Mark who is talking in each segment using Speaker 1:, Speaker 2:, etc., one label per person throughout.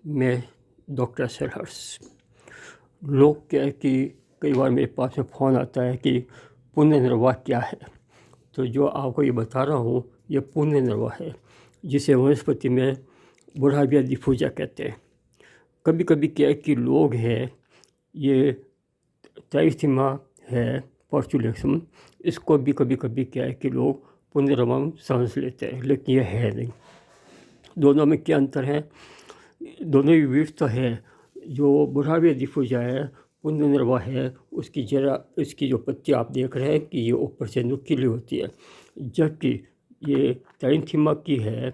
Speaker 1: मैं डॉक्टर सरहर्ष। लोग क्या है कि कई बार मेरे पास में फ़ोन आता है कि पुण्यनिर्वाह क्या है, तो जो आपको ये बता रहा हूँ ये पुण्यनिर्वाह है, जिसे वनस्पति में बुढ़ाविया डिफ्यूजा कहते हैं। कभी कभी क्या है कि लोग हैं, ये ट्राइथिमा है पोर्चुलेक्सम, इसको भी कभी कभी क्या है कि लोग पुण्यनिर्वाह समझ लेते हैं, लेकिन ये है नहीं। दोनों में क्या अंतर है? दोनों ही वीट तो है। जो बुढ़ाविया डिफ्यूजा है, पुण्यनिर्वाह है, उसकी जरा इसकी जो पत्ती आप देख रहे हैं कि ये ऊपर से नुकीली होती है, जबकि ये ट्राइथिमा की है,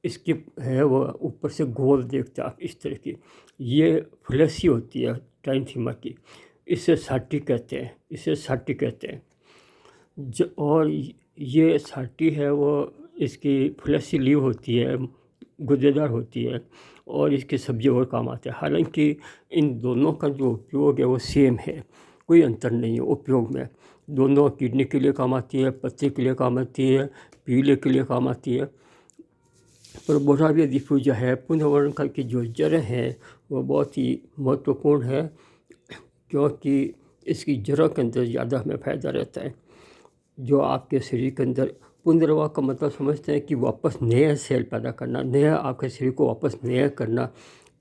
Speaker 1: इसकी है वो ऊपर से गोल देखते हैं आप इस तरह की। ये फ्लैसी होती है ट्राइथिमा की, इसे साटी कहते हैं, इसे साटी कहते हैं। और ये साटी है वो, इसकी फ्लैसी लीव होती है, गुद्देदार होती है, और इसके सब्जी और काम आते हैं। हालांकि इन दोनों का जो उपयोग है वो सेम है, कोई अंतर नहीं है उपयोग में। दोनों किडनी के लिए काम आती है, पत्ते के लिए काम आती है, पीले के लिए काम आती है। पर बुढ़ाविया डिफ्यूजा है, पुण्यवर्ण का की जो जड़ है वो बहुत ही महत्वपूर्ण है, क्योंकि इसकी जड़ों के अंदर ज़्यादा हमें फ़ायदा रहता है। जो आपके शरीर के अंदर पुनर्वाह का मतलब समझते हैं कि वापस नया सेल पैदा करना, नया आपके शरीर को वापस नया करना,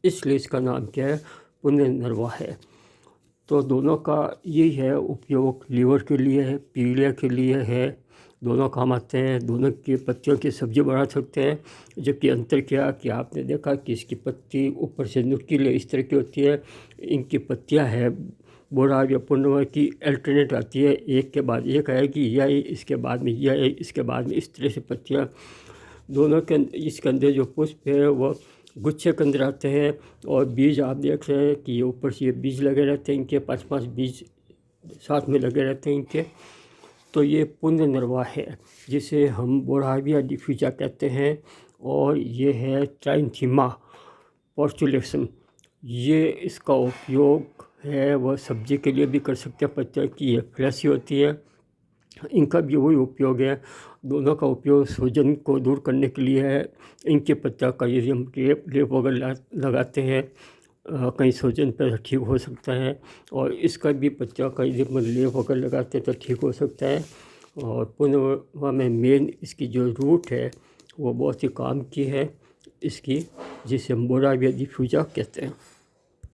Speaker 1: इसलिए इसका नाम क्या है? पुनर्वाह है। तो दोनों का यही है उपयोग, लीवर के लिए है, पीलिया के लिए है, दोनों काम आते हैं। दोनों की पत्तियों की सब्जी बना सकते हैं, जबकि अंतर क्या कि आपने देखा कि इसकी पत्ती ऊपर से नुकीली इस तरह की होती है, इनकी पत्तियां है बुढ़ाविया पुण्यवाह की अल्टरनेट आती है, एक के बाद एक आएगी, या इसके बाद में या इसके बाद में, इस तरह से पत्तियाँ दोनों के इसके अंदर जो पुष्प है वो गुच्छे के अंदर आते हैं। और बीज आप देख रहे हैं कि ये ऊपर से ये बीज लगे रहते हैं, इनके 5-5 बीज साथ में लगे रहते हैं इनके। तो ये पुण्यनिर्वाह है, जिसे हम बुढ़ाविया डिफ्यूजा कहते हैं, और ये है ट्राइथिमा पोर्चुलेक्सम। ये इसका उपयोग है वह सब्जी के लिए भी कर सकते हैं, पत्तियों की ये फ्लैसी होती है, इनका भी वही उपयोग है। दोनों का उपयोग सूजन को दूर करने के लिए है। इनके पत्तियों का यदि हम लेप वगैरह लगाते हैं, कहीं सूजन पर ठीक हो सकता है, और इसका भी पत्तियों का यदि हम लेप वगैरह लगाते हैं तो ठीक हो सकता है। और पुनर्वाह में मेन इसकी जो रूट है वो बहुत ही काम की है इसकी, जिसे हम बुढ़ाविया डिफ्यूजा कहते हैं।